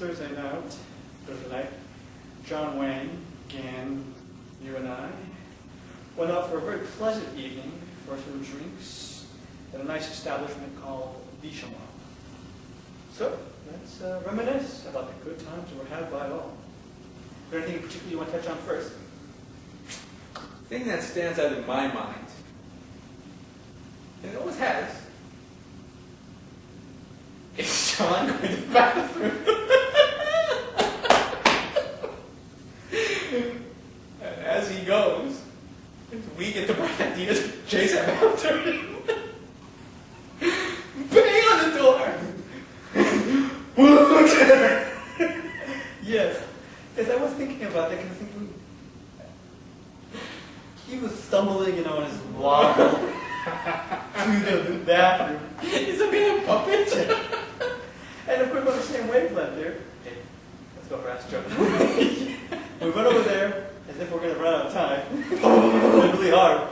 Thursday night, John Wayne, Gan, you and I, went out for a very pleasant evening for some drinks at a nice establishment called Bishamon. So, let's reminisce about the good times that were had by all. Is there anything in particular you want to touch on first? The thing that stands out in my mind, and it always has, is John going to the bathroom. And as he goes, we get the bright idea to chase him after him. Bang on the door! Yes. As I was thinking about that, I was thinking, he was stumbling, in his waddle to the bathroom. He's a bit of a puppet. And of course, we're on the same wavelength there. Hey, let's go for Ask Joe. We run over there as if we're going to run out of time. Really hard.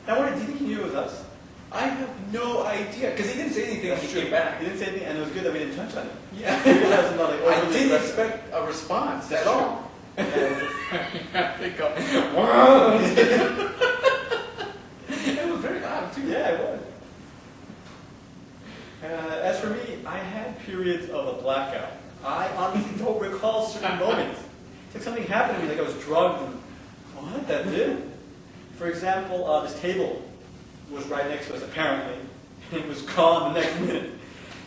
Now, do you think he knew it was us? I have no idea, because he didn't say anything when he came back. He didn't say anything, and it was good that we didn't touch on it. Yeah. I didn't expect a response at all. I think it was very loud, too. Yeah, it was. As for me, I had periods of a blackout. I honestly don't recall certain moments. It's like something happened to me, like I was drugged, and what? That did? For example, this table was right next to us, apparently, and it was gone the next minute.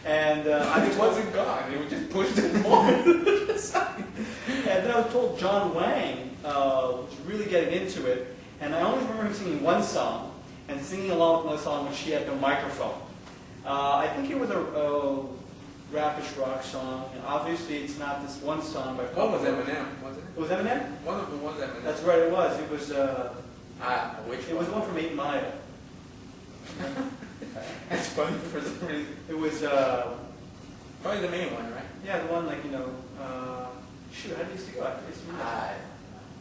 And it wasn't gone, it was just pushed it more to the side. And then I was told John Wang was really getting into it, and I only remember him singing one song, and singing along with another song when she had no microphone. I think it was a rapish rock song, and obviously it's not this one song by What was Eminem, wasn't it? It was Eminem? One of them was Eminem. That's right, it was. It was, which it was one from 8 Mile. That's funny for some reason. It was, probably the main one, right? yeah, the one like, shoot, how did he used to go? I used to remember. Yeah,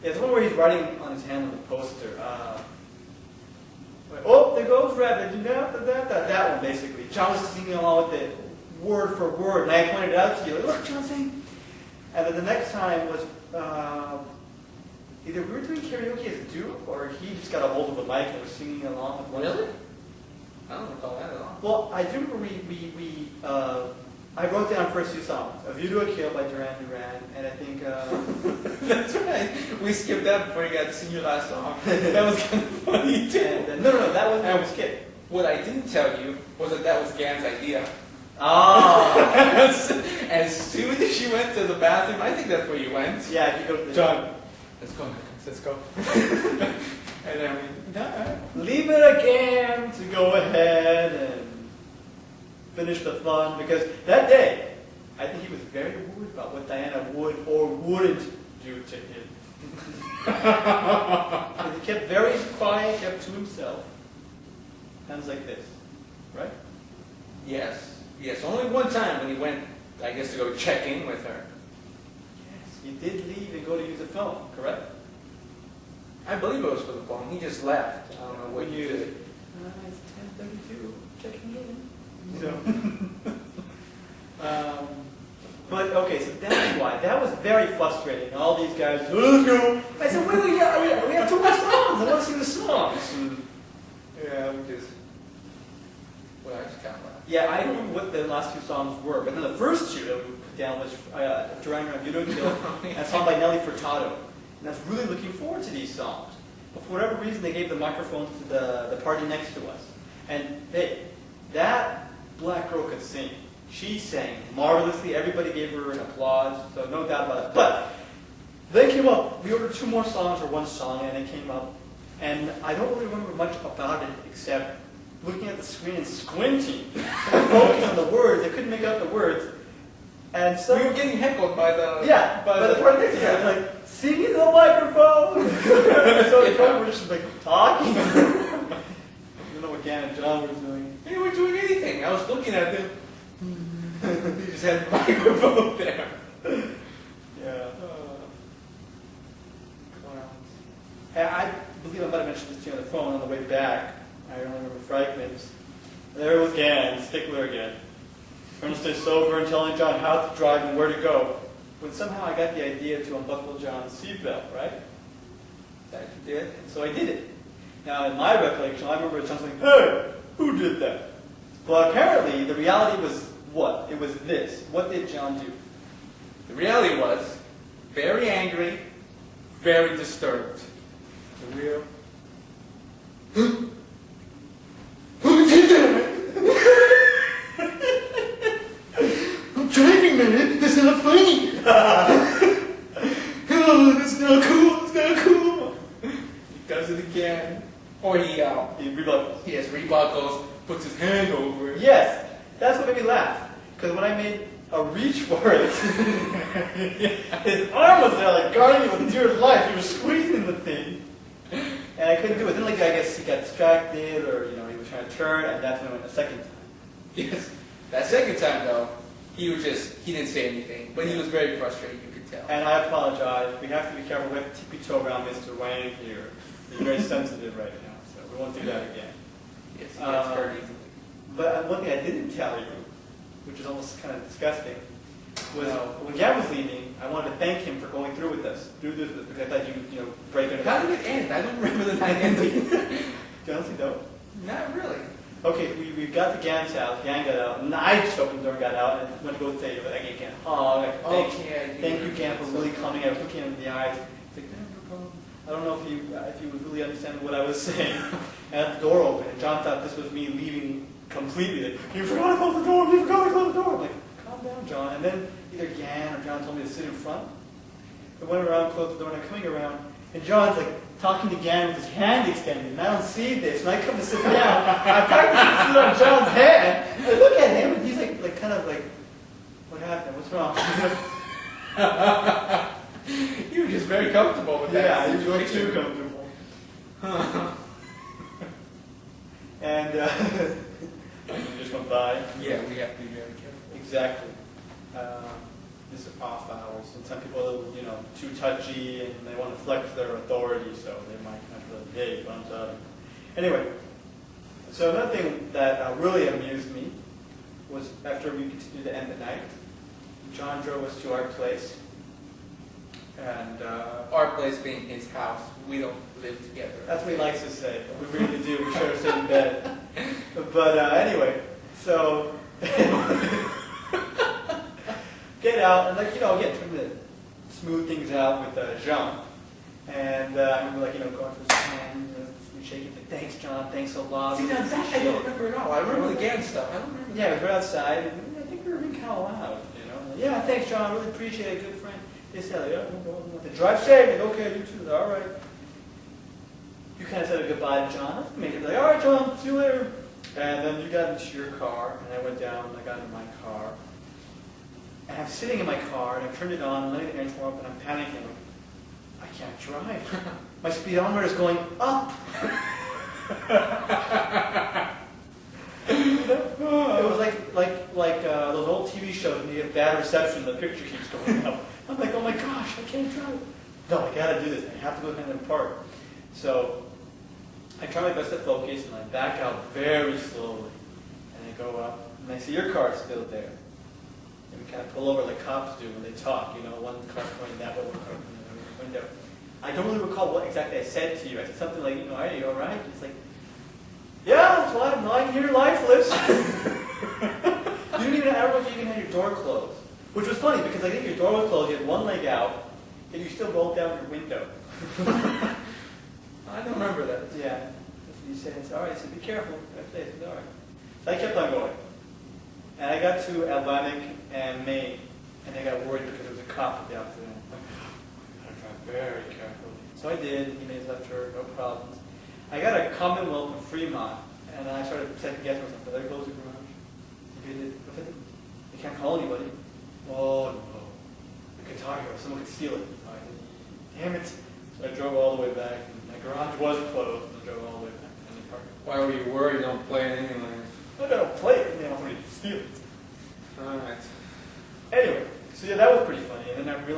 it's the one where he's writing on his hand on the poster. Oh, there goes Rabbit. That one, basically. John was singing along with it, word for word, and I pointed it out to you. Look, John sing. And then the next time was either we were doing karaoke as a duo, or he just got a hold of a mic and was singing along with one. Really? I don't recall that at all. Well, I do remember I wrote down first 2 songs. A View to a Kill by Duran Duran, and I think... That's right. We skipped that before you got to sing your last song. That was kind of funny, too. And, no, that wasn't how we skipped. What I didn't tell you was that was Gan's idea. Ah! As soon as she went to the bathroom, I think that's where you went. Yeah, if you go to the... John, let's go. And then leave it again to go ahead and finish the fun, because that day, I think he was very worried about what Diana would or wouldn't do to him. He kept very quiet, kept to himself. Sounds like this, right? Yes. Only one time when he went, I guess, to go check in with her. Yes, he did leave and go to use the phone, correct? I believe it was for the phone. He just left. I don't know what you did. It's 10:32. Checking in. So, but okay, so that's why. That was very frustrating. All these guys, let's go. I said, wait, we have 2 more songs. I want to sing the songs. Yeah, I just kind of laughed. Yeah, I don't remember what the last 2 songs were, but then the first 2 that we put down was Duran Duran, You Don't Kill, and a song by Nelly Furtado. And I was really looking forward to these songs. But for whatever reason, they gave the microphone to the party next to us. And that black girl could sing. She sang marvelously. Everybody gave her an applause, so no doubt about it. But they came up. We ordered 2 more songs or 1 song, and it came up. And I don't really remember much about it except looking at the screen and squinting, focusing on the words. I couldn't make out the words. And so we were getting heckled by the by the party next to us. Like, sing in the microphone. So the were just like talking. I don't know what Gan and John were doing. They weren't doing anything. I was looking at them. They just had the microphone there. Yeah. I believe I might have mentioned this to you on the phone on the way back. I only remember fragments. There was Gan, stickler again. trying to stay sober and telling John how to drive and where to go. When somehow I got the idea to unbuckle John's seatbelt, right? That you did, and so I did it. Now, in my recollection, I remember John saying, "Hey, who did that?" Well, apparently, the reality was what? It was this. What did John do? The reality was very angry, very disturbed. The real. Who did that? I'm driving, man. That's not funny. Oh, that's not cool. It's not cool. He does it again. Or he rebuckles. Yes, rebuckles, puts his hand over it. Yes, that's what made me laugh. Because when I made a reach for it, his arm was there, like guarding me with dear life. He was squeezing the thing, and I couldn't do it. Then, like, I guess he got distracted, or he was trying to turn, and that's when I went the second time. Yes, that second time though, he didn't say anything, but he was very frustrated. You could tell. And I apologize. We have to be careful. We have to tiptoe around Mr. Wang here. He's very sensitive right now, so we won't do that again. Yes, he gets hurt easily. But one thing I didn't tell you, which is almost kind of disgusting, was when Gab was leaving, I wanted to thank him for going through with us, because I thought you break it. How did it end? I don't remember the night ending. Do you honestly know? Not really. Okay, we got to Gan's house. Gan got out, and I just opened the door and got out, and went to go say, I gave Gan a hug. Thank you, Gan, for really coming. I was looking him in the eyes. It's like, no problem. I don't know if you would really understand what I was saying. And the door opened, and John thought this was me leaving completely. Like, you forgot to close the door. You forgot to close the door. I'm like, calm down, John. And then either Gan or John told me to sit in front. I went around, closed the door, and I'm coming around, and John's like talking to Gan with his hand extended, and I don't see this. And I come to sit down, I practically sit on John's hand. I look at him, and he's like kind of like, what happened? What's wrong? You were just very comfortable with that. Yeah, you were too comfortable. And we just went by. Yeah, we have to be very careful. Exactly. These are off hours, and some people are, too touchy, and they want to flex their authority, so they might have to, hey, thumbs up. Anyway, so another thing that really amused me was after we continued to end the night, John drove us to our place, and our place being his house, we don't live together. That's what he likes to say. We really do. We share a same bed. But anyway, so get out and again trying to smooth things out with Jean. And I remember going to his hand, shaking it. Thanks, John. Thanks a lot. See, now that I don't remember at all. I remember the Gan stuff. I don't remember. Yeah, it was right outside, and I think we were being kind of loud. Yeah, thanks, John. I really appreciate it. Good friend. They said, drive safe. Okay, you too. All right. You kind of said a goodbye to John. Make it all right, John. See you later. And then you got into your car, and I went down, and I got into my car. And I'm sitting in my car, and I turned it on, and letting the engine warm up, and I'm panicking. I can't drive. My speedometer is going up. It was like those old TV shows when you get bad reception, the picture keeps going up. I'm like, oh my gosh, I can't drive. No, I gotta do this. I have to go to the park. So I try my best to focus, and I back out very slowly. And I go up, and I see your car still there. And we kind of pull over like cops do when they talk. One car's going that way, one car going window. I don't really recall what exactly I said to you. I said something like, are you all right? He's like, yeah, that's why I'm lying here lifeless. I don't know if you even had your door closed. Which was funny, because I think your door was closed, you had one leg out, and you still rolled down your window. I don't remember that. Yeah. You said, it's all right. I said, be careful. I said, it's all right. So I kept on going. And I got to Atlantic and Maine, and I got worried because there was a cop at the opposite end. I gotta drive very carefully. So I did. He made his left turn, no problems. I got a Commonwealth in Fremont, and I started second guessing myself. Did I close the garage? You can't call anybody. Oh no. The guitar hero, someone could steal it. Damn it. So I drove all the way back, and my garage was closed, and I drove all the way back to the park. Why were you worried? Don't play it anyway. I don't play it, I want somebody to steal it. Alright. Anyway, so yeah, that was pretty funny, and then I realized